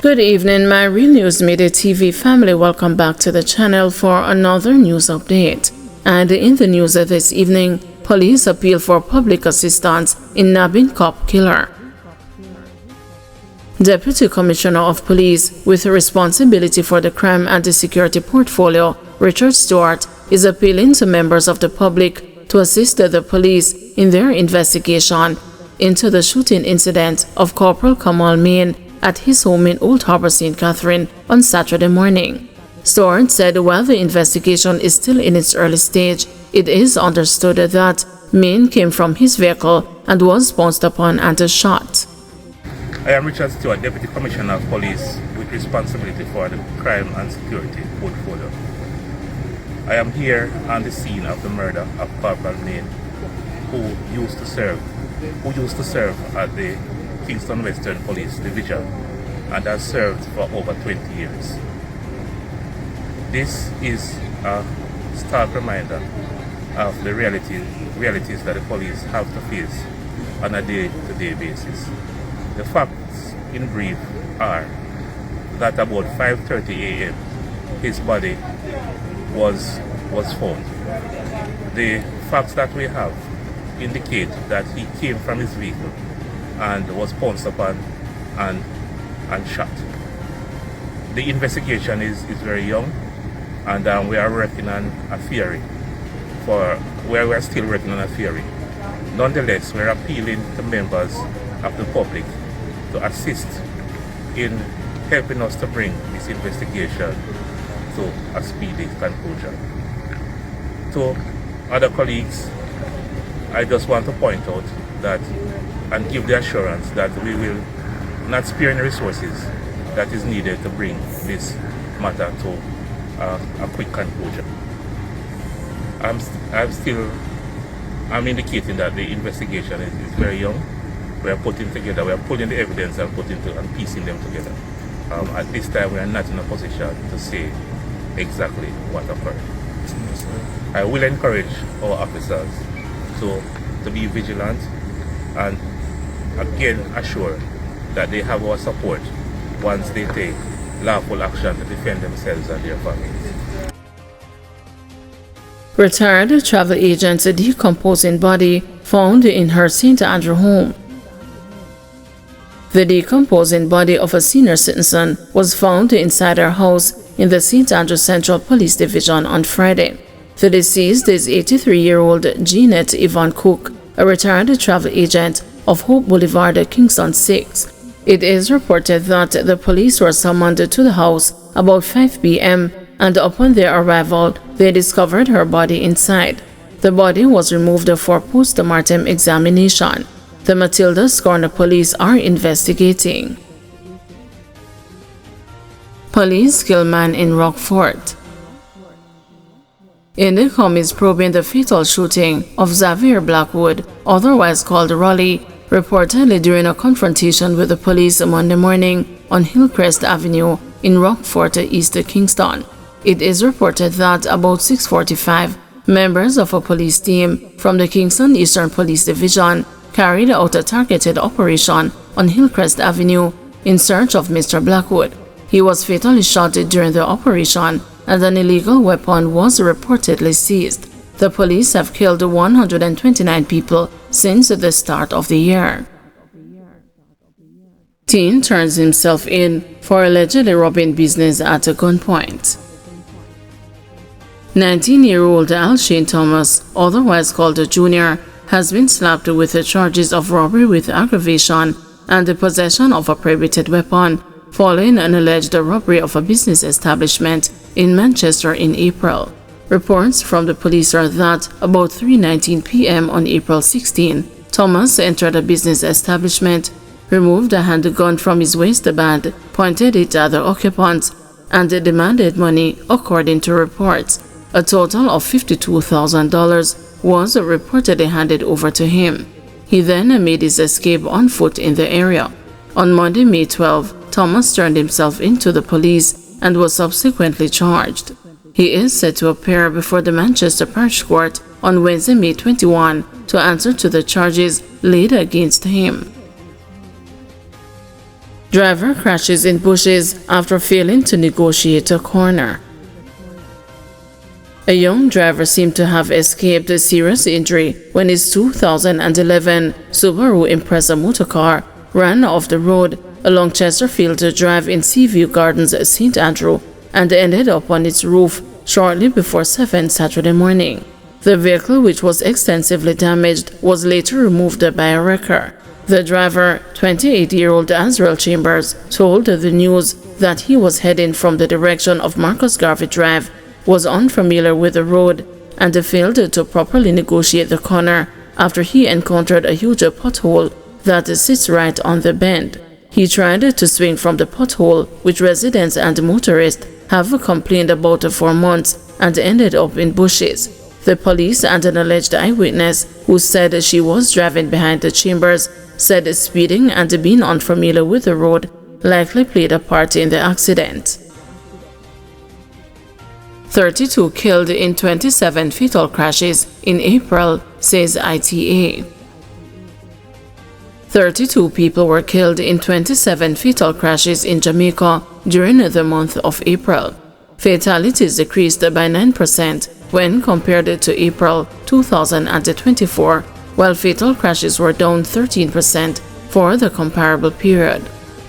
Good evening, my Real News Midday TV family. Welcome back to the channel for another news update. And in the news this evening, police appeal for public assistance in nabbing cop killer. Deputy Commissioner of Police with responsibility for the crime and the security portfolio, Richard Stewart, is appealing to members of the public to assist the police in their investigation into the shooting incident of Corporal Kamal Main at his home in Old Harbour, St. Catherine on Saturday morning. Stewart said while the investigation is still in its early stage, it is understood that Main came from his vehicle and was pounced upon and shot. I am Richard Stewart, Deputy Commissioner of Police with responsibility for the crime and security portfolio. I am here on the scene of the murder of Corporal Main, who used to serve at the Kingston Western Police Division and has served for over 20 years. This is a stark reminder of the realities that the police have to face on a day-to-day basis. The facts in brief are that about 5:30 a.m. his body was found. The facts that we have indicate that he came from his vehicle and was pounced upon and shot. The investigation is very young, and we are working on a theory. We are still working on a theory. Nonetheless, we're appealing to members of the public to assist in helping us to bring this investigation to a speedy conclusion. To other colleagues, I just want to point out that and give the assurance that we will not spare any resources that is needed to bring this matter to a quick conclusion. I'm indicating that the investigation is very young. We are pulling the evidence and piecing them together. At this time, we are not in a position to say exactly what occurred. I will encourage our officers to be vigilant and again assure that they have our support once they take lawful action to defend themselves and their families. Retired travel agent's decomposing body found in her St. Andrew home. The decomposing body of a senior citizen was found inside her house in the St. Andrew Central Police Division on Friday. The deceased is 83-year-old Jeanette Yvonne Cook, a retired travel agent of Hope Boulevard, Kingston 6. It is reported that the police were summoned to the house about 5 p.m. and upon their arrival, they discovered her body inside. The body was removed for post-mortem examination. The Matilda's Corner police are investigating. Police kill man in Rockfort. Indicom is probing the fatal shooting of Xavier Blackwood, otherwise called Raleigh, reportedly during a confrontation with the police Monday morning on Hillcrest Avenue in Rockfort, East Kingston. It is reported that about 6:45, members of a police team from the Kingston Eastern Police Division carried out a targeted operation on Hillcrest Avenue in search of Mr. Blackwood. He was fatally shot during the operation and an illegal weapon was reportedly seized. The police have killed 129 people since the start of the year. Teen turns himself in for allegedly robbing business at a gunpoint. 19-year-old Al Shane Thomas, otherwise called Junior, has been slapped with the charges of robbery with aggravation and the possession of a prohibited weapon following an alleged robbery of a business establishment in Manchester in April. Reports from the police are that about 3:19 p.m. on April 16, Thomas entered a business establishment, removed a handgun from his waistband, pointed it at the occupants, and demanded money, according to reports. A total of $52,000 was reportedly handed over to him. He then made his escape on foot in the area. On Monday, May 12, Thomas turned himself into the police and was subsequently charged. He is set to appear before the Manchester Parish Court on Wednesday, May 21, to answer to the charges laid against him. Driver crashes in bushes after failing to negotiate a corner. A young driver seemed to have escaped a serious injury when his 2011 Subaru Impreza motorcar ran off the road along Chesterfield Drive in Seaview Gardens, St. Andrew, and ended up on its roof shortly before 7 Saturday morning. The vehicle, which was extensively damaged, was later removed by a wrecker. The driver, 28-year-old Azrael Chambers, told the news that he was heading from the direction of Marcus Garvey Drive, was unfamiliar with the road, and failed to properly negotiate the corner after he encountered a huge pothole that sits right on the bend. He tried to swing from the pothole, which residents and motorists have complained about for months, and ended up in bushes. The police and an alleged eyewitness, who said she was driving behind the Chambers, said speeding and being unfamiliar with the road likely played a part in the accident. 32 killed in 27 fatal crashes in April, says ITA. 32 people were killed in 27 fatal crashes in Jamaica during the month of April. Fatalities decreased by 9% when compared to April 2024, while fatal crashes were down 13% for the comparable period.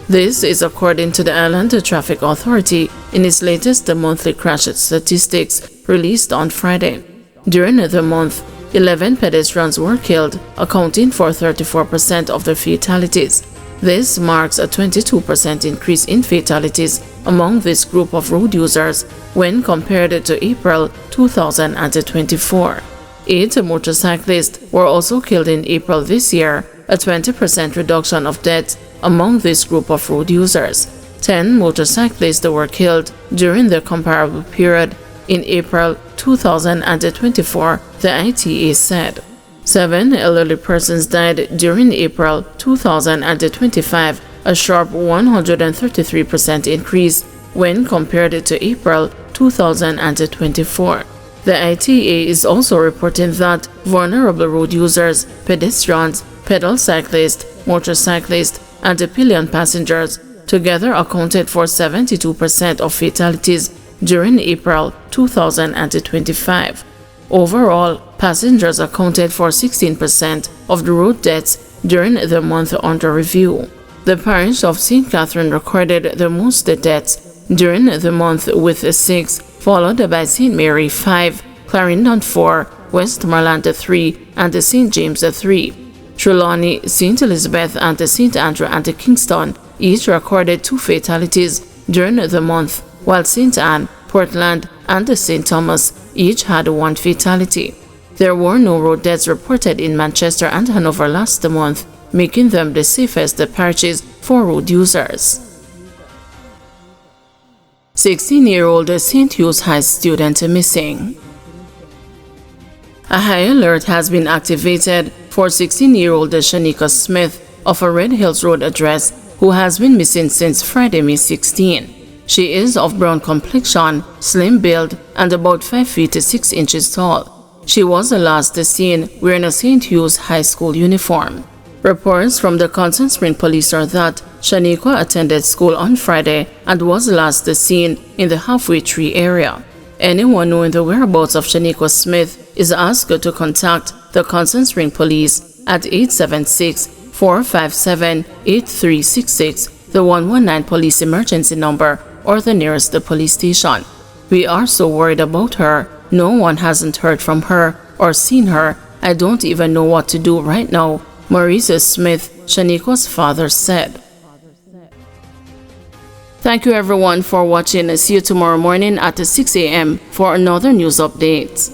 This is according to the Island Traffic Authority in its latest monthly crash statistics released on Friday. During the month, 11 pedestrians were killed, accounting for 34% of the fatalities. This marks a 22% increase in fatalities among this group of road users when compared to April 2024. 8 motorcyclists were also killed in April this year, a 20% reduction of deaths among this group of road users. 10 motorcyclists were killed during the comparable period in April 2024, the ITA said. 7 elderly persons died during April 2025, a sharp 133% increase when compared to April 2024. The ITA is also reporting that vulnerable road users, pedestrians, pedal cyclists, motorcyclists, and pillion passengers together accounted for 72% of fatalities during April 2025. Overall, passengers accounted for 16% of the road deaths during the month under review. The parish of St. Catherine recorded the most deaths during the month with 6, followed by St. Mary 5, Clarendon 4, Westmoreland 3, and St. James 3. Trelawney, St. Elizabeth, and St. Andrew and Kingston each recorded 2 fatalities during the month, while St. Anne, Portland, and St. Thomas each had 1 fatality. There were no road deaths reported in Manchester and Hanover last month, making them the safest parishes for road users. 16-year-old St. Hugh's High student missing. A high alert has been activated for 16-year-old Shanika Smith of a Red Hills Road address who has been missing since Friday, May 16. She is of brown complexion, slim build, and about 5 feet 6 inches tall. She was last seen wearing a St. Hugh's High School uniform. Reports from the Constant Spring Police are that Shanika attended school on Friday and was last seen in the Halfway Tree area. Anyone knowing the whereabouts of Shanika Smith is asked to contact the Constant Spring Police at 876-457-8366, the 119 police emergency number, or the nearest police station. We are so worried about her. No one hasn't heard from her or seen her. I don't even know what to do right now, Maurice Smith, Shanika's father, said. Thank you everyone for watching. See you tomorrow morning at 6 a.m. for another news update.